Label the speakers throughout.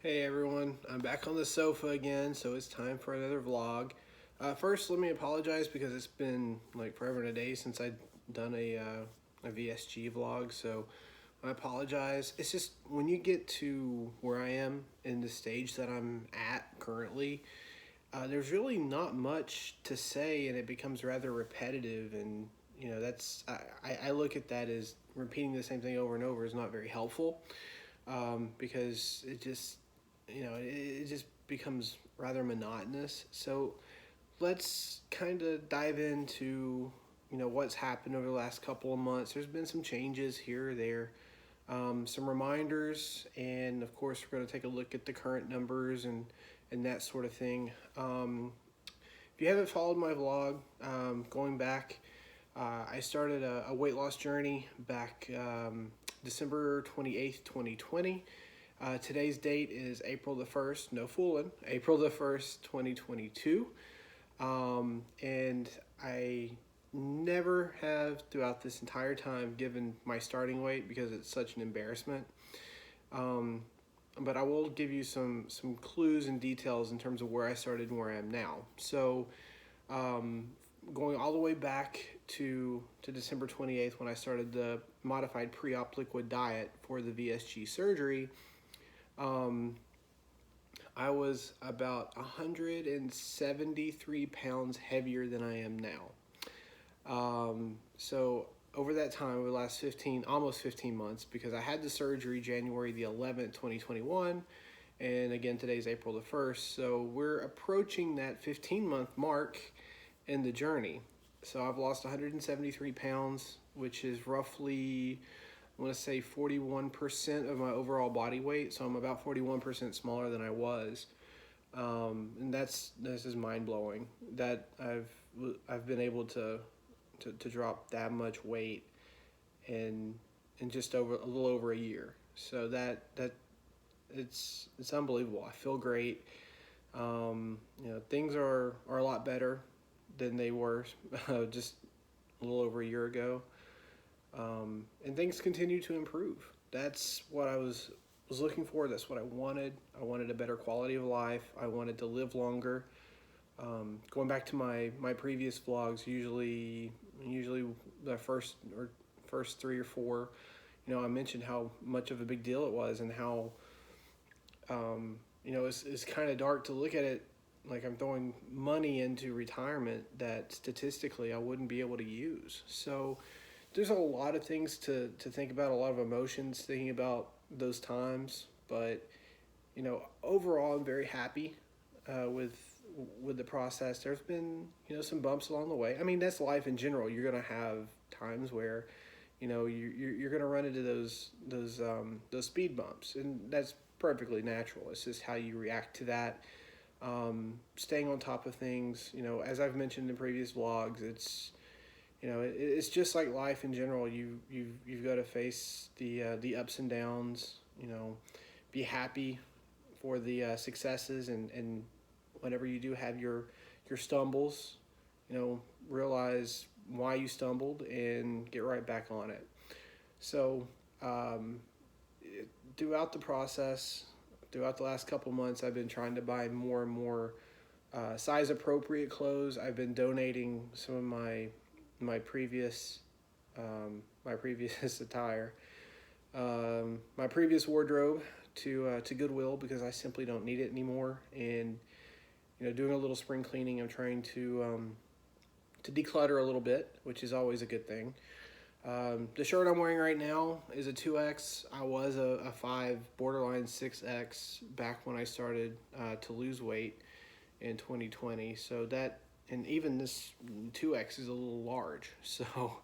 Speaker 1: Hey everyone, I'm back on the sofa again, so it's time for another vlog. First, let me apologize because it's been like forever and a day since I've done a VSG vlog, so I apologize. It's just when you get to where I am in the stage that I'm at currently, there's really not much to say, and it becomes rather repetitive. And that's I look at that as repeating the same thing over and over is not very helpful, because it just becomes rather monotonous. So let's kind of dive into what's happened over the last couple of months. There's been some changes here or there, some reminders, and of course we're going to take a look at the current numbers and that sort of thing. If you haven't followed my vlog, going back, I started a weight loss journey back December 28th, 2020. Today's date is April the 1st, no fooling, April the 1st, 2022. And I never have throughout this entire time given my starting weight because it's such an embarrassment. But I will give you some clues and details in terms of where I started and where I am now. So going all the way back to December 28th when I started the modified pre-op liquid diet for the VSG surgery, I was about 173 pounds heavier than I am now. So over that time, over the last almost 15 months, because I had the surgery January the 11th, 2021, and again, today's April the 1st. So we're approaching that 15-month mark in the journey. So I've lost 173 pounds, which is roughly, I want to say 41% of my overall body weight. So I'm about 41% smaller than I was. And this is mind blowing that I've been able to drop that much weight in just over a little over a year. So that it's unbelievable. I feel great. Things are a lot better than they were just a little over a year ago. And things continue to improve. That's what I was looking for. That's what I wanted. I wanted a better quality of life. I wanted to live longer. Going back to my previous vlogs, usually the first three or four, I mentioned how much of a big deal it was and how it's kind of dark to look at it like I'm throwing money into retirement that statistically I wouldn't be able to use. So there's a lot of things to think about, a lot of emotions thinking about those times. But overall, I'm very happy with the process. There's been some bumps along the way. I mean, that's life in general. You're gonna have times where you're gonna run into those speed bumps, and that's perfectly natural. It's just how you react to that. Staying on top of things, as I've mentioned in previous vlogs, it's just like life in general. You've got to face the ups and downs. Be happy for the successes, and whenever you do have your stumbles, realize why you stumbled and get right back on it. So throughout the process, throughout the last couple months, I've been trying to buy more and more size appropriate clothes. I've been donating some of my previous attire, my previous wardrobe to Goodwill, because I simply don't need it anymore. And doing a little spring cleaning, I'm trying to declutter a little bit, which is always a good thing. The shirt I'm wearing right now is a 2X. I was a 5, borderline 6X back when I started to lose weight in 2020. So that, and even this 2X is a little large. So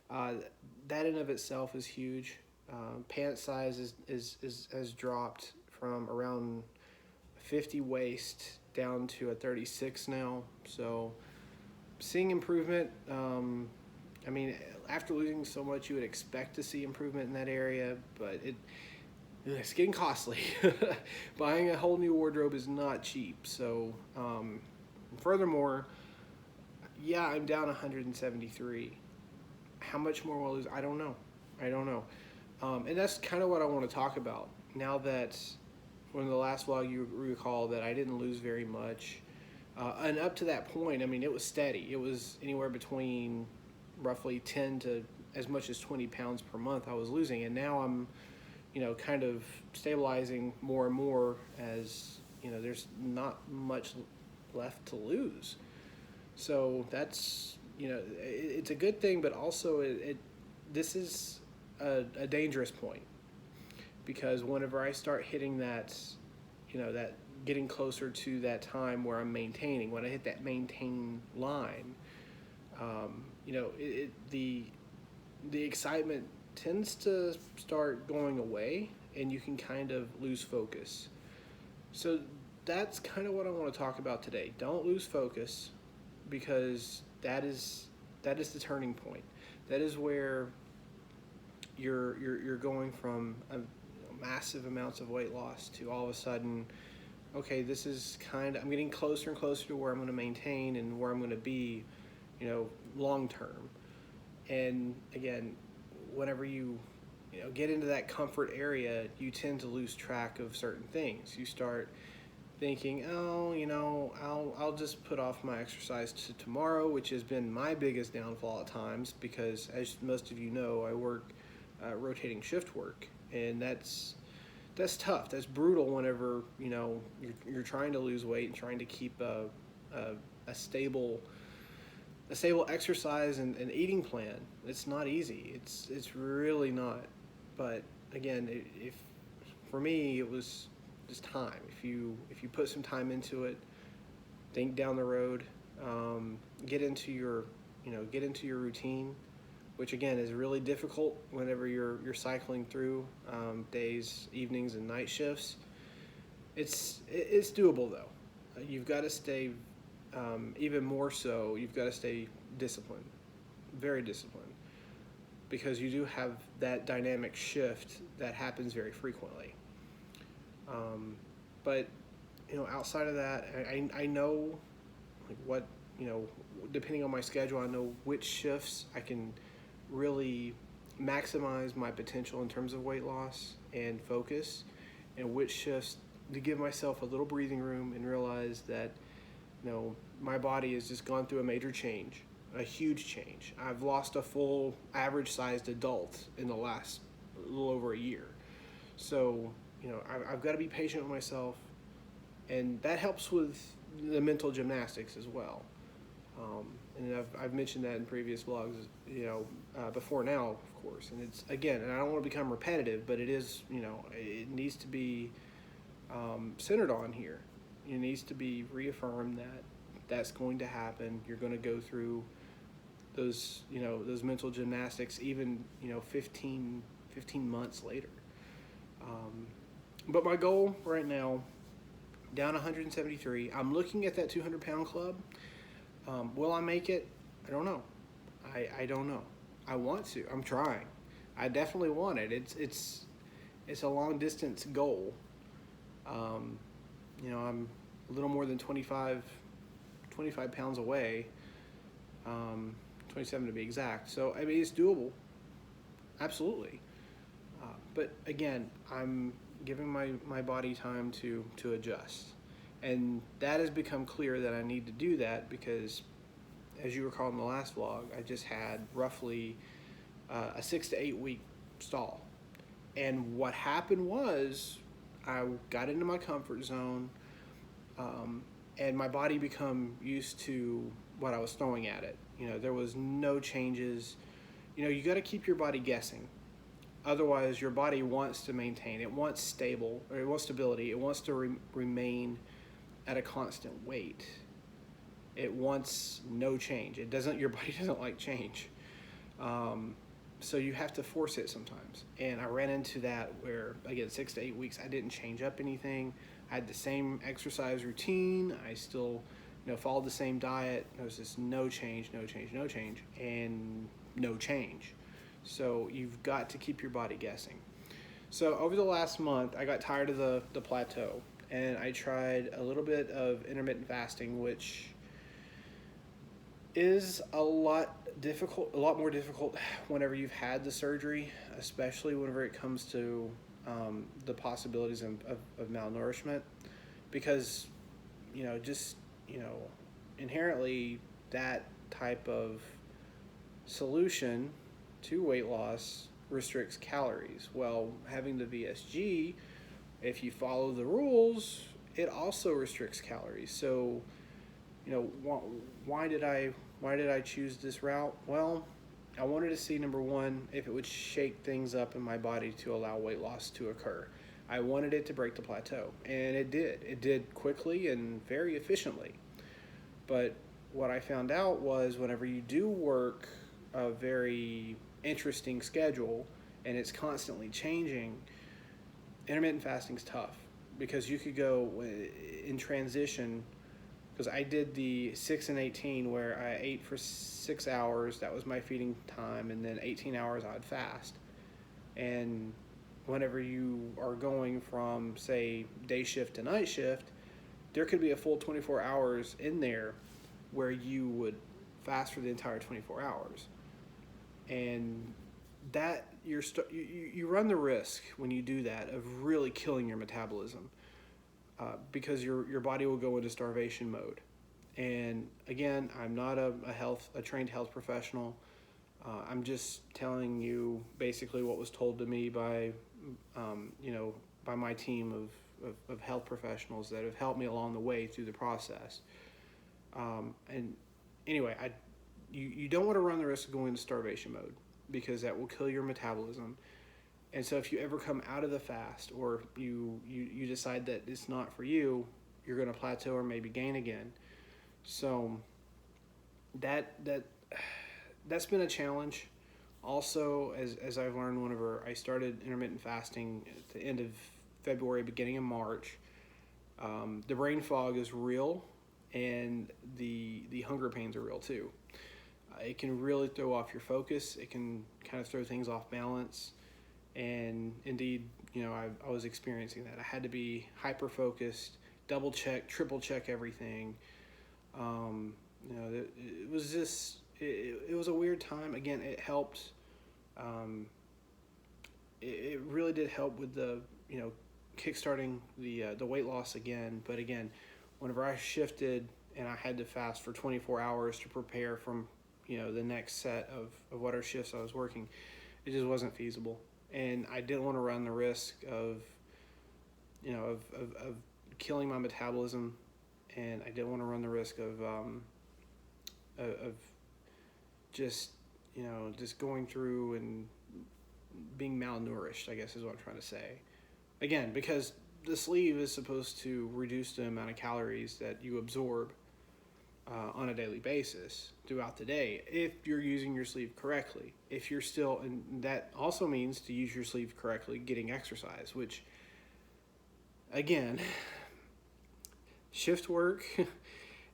Speaker 1: that in of itself is huge. Pant size has dropped from around 50 waist down to a 36 now. So seeing improvement. I mean, after losing so much, you would expect to see improvement in that area, but it's getting costly. Buying a whole new wardrobe is not cheap. So furthermore, yeah, I'm down 173. How much more will I lose? I don't know. And that's kind of what I want to talk about now that When the last vlog you recall that I didn't lose very much. And up to that point, I mean, it was steady. It was anywhere between roughly 10 to as much as 20 pounds per month I was losing. And now I'm, kind of stabilizing more and more as, there's not much left to lose. So that's, it's a good thing, but also this is a dangerous point, because whenever I start hitting that, that getting closer to that time where I'm maintaining, when I hit that maintain line, the excitement tends to start going away, and you can kind of lose focus. So that's kind of what I want to talk about today. Don't lose focus, because that is the turning point. That is where you're going from massive amounts of weight loss to all of a sudden, okay, this is I'm getting closer and closer to where I'm going to maintain and where I'm going to be, long term. And again, whenever you get into that comfort area, you tend to lose track of certain things. You start thinking, oh, I'll just put off my exercise to tomorrow, which has been my biggest downfall at times, because as most of you know, I work rotating shift work, and that's tough. That's brutal whenever you're trying to lose weight and trying to keep a stable exercise and eating plan. It's not easy. It's really not. But again, if for me it was just time. If you put some time into it, think down the road, get into your routine, which again is really difficult whenever you're cycling through days, evenings, and night shifts. It's doable though. You've got to stay, even more so, you've got to stay disciplined, very disciplined, because you do have that dynamic shift that happens very frequently. But outside of that, I know like what, depending on my schedule, I know which shifts I can really maximize my potential in terms of weight loss and focus, and which shifts to give myself a little breathing room and realize that my body has just gone through a major change, a huge change. I've lost a full average sized adult in the last little over a year. So I've got to be patient with myself, and that helps with the mental gymnastics as well. And I've mentioned that in previous vlogs, before now, of course. And it's, again, and I don't want to become repetitive, but it is, it needs to be centered on here. It needs to be reaffirmed that that's going to happen. You're going to go through those, those mental gymnastics, even, 15 months later. But my goal right now, down 173. I'm looking at that 200-pound club. Will I make it? I don't know. I don't know. I want to. I'm trying. I definitely want it. It's a long distance goal. I'm a little more than 25 pounds away. 27 to be exact. So I mean, it's doable. Absolutely. But again, I'm giving my body time to adjust. And that has become clear that I need to do that because, as you recall in the last vlog, I just had roughly a 6 to 8 week stall. And what happened was I got into my comfort zone, and my body become used to what I was throwing at it. There was no changes. You got to keep your body guessing. Otherwise, your body wants to maintain. It wants stability. It wants to remain at a constant weight. It wants no change. Your body doesn't like change. So you have to force it sometimes. And I ran into that where, again, 6 to 8 weeks, I didn't change up anything. I had the same exercise routine. I still, followed the same diet. There was just no change, and no change. So you've got to keep your body guessing. So over the last month, I got tired of the plateau, and I tried a little bit of intermittent fasting, which is a lot more difficult whenever you've had the surgery, especially whenever it comes to the possibilities of malnourishment, because just inherently that type of solution to weight loss restricts calories. Well, having the VSG, if you follow the rules, it also restricts calories. So, why did I choose this route? Well, I wanted to see, number one, if it would shake things up in my body to allow weight loss to occur. I wanted it to break the plateau, and it did. It did quickly and very efficiently. But what I found out was whenever you do work a very interesting schedule and it's constantly changing, intermittent fasting is tough, because you could go in transition. Because I did the 6 and 18 where I ate for 6 hours, that was my feeding time, and then 18 hours I'd fast. And whenever you are going from, say, day shift to night shift, there could be a full 24 hours in there where you would fast for the entire 24 hours. And that you run the risk when you do that of really killing your metabolism, because your body will go into starvation mode. And again, I'm not a trained health professional. I'm just telling you basically what was told to me by by my team of health professionals that have helped me along the way through the process. And anyway, you don't want to run the risk of going into starvation mode, because that will kill your metabolism. And so if you ever come out of the fast, or you decide that it's not for you, you're going to plateau or maybe gain again. So that's been a challenge. Also, as I've learned, whenever I started intermittent fasting at the end of February, beginning of March, the brain fog is real, and the hunger pains are real too. It can really throw off your focus. It can kind of throw things off balance. And indeed, I was experiencing that. I had to be hyper focused, double check, triple check everything. It was just it was a weird time. Again, it helped. It really did help with the kickstarting the weight loss again. But again, whenever I shifted and I had to fast for 24 hours to prepare from the next set of whatever shifts I was working, it just wasn't feasible. And I didn't want to run the risk of killing my metabolism, and I didn't want to run the risk of just going through and being malnourished, I guess is what I'm trying to say. Again, because the sleeve is supposed to reduce the amount of calories that you absorb on a daily basis throughout the day, if you're using your sleeve correctly. If you're still, and that also means to use your sleeve correctly, getting exercise, which, again, shift work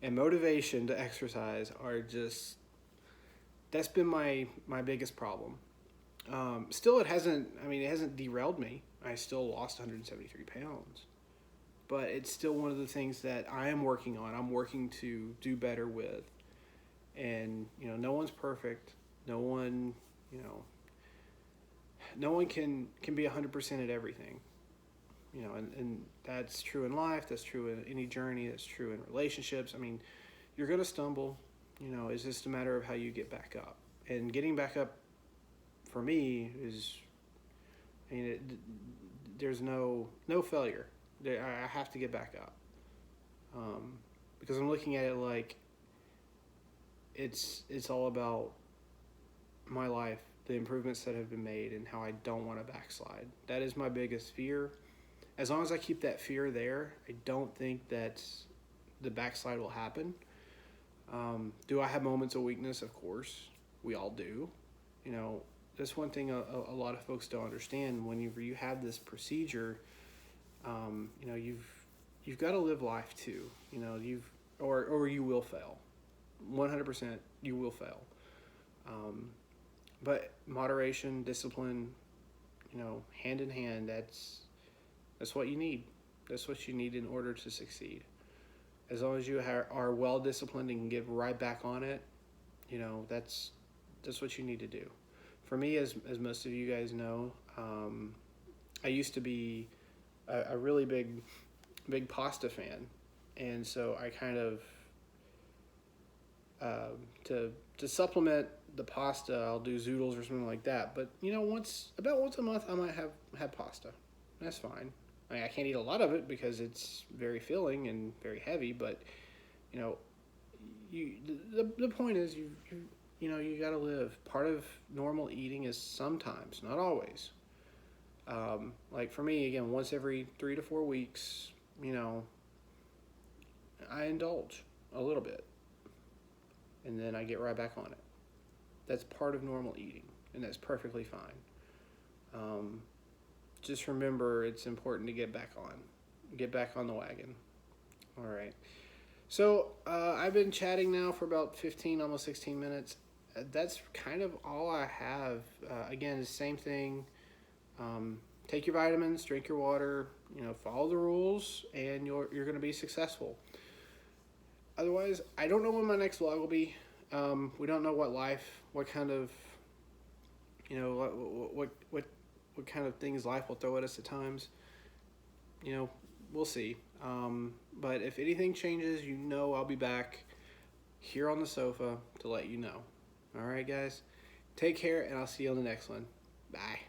Speaker 1: and motivation to exercise are just, that's been my biggest problem. Still, it hasn't derailed me. I still lost 173 pounds. But it's still one of the things that I am working on. I'm working to do better with. And, no one's perfect. No one can be 100% at everything. And that's true in life. That's true in any journey. That's true in relationships. You're going to stumble. It's just a matter of how you get back up. And getting back up, for me, is, there's no failure. I have to get back up, because I'm looking at it like it's all about my life, the improvements that have been made, and how I don't want to backslide. That is my biggest fear. As long as I keep that fear there, I don't think that the backslide will happen. Do I have moments of weakness? Of course, we all do. That's one thing a lot of folks don't understand. Whenever you have this procedure, you've got to live life too. Or you will fail. 100% you will fail. But moderation, discipline, hand in hand, that's what you need. That's what you need in order to succeed. As long as you are well disciplined and can get right back on it, that's what you need to do. For me, as most of you guys know, I used to be a really big pasta fan, and so I kind of to supplement the pasta, I'll do zoodles or something like that. But you know, about once a month, I might have pasta. That's fine. I mean, I can't eat a lot of it because it's very filling and very heavy. But you know, the point is you know you got to live. Part of normal eating is sometimes, not always. Like for me, again, once every 3 to 4 weeks, you know, I indulge a little bit, and then I get right back on it. That's part of normal eating, and that's perfectly fine. Just remember, it's important to get back on the wagon. All right. So I've been chatting now for about 15, almost 16 minutes. That's kind of all I have. Again, the same thing. Take your vitamins, drink your water. You know, follow the rules, and you're going to be successful. Otherwise, I don't know when my next vlog will be. We don't know what kind of, you know, what kind of things life will throw at us at times. You know, we'll see. But if anything changes, you know I'll be back here on the sofa to let you know. All right, guys. Take care, and I'll see you on the next one. Bye.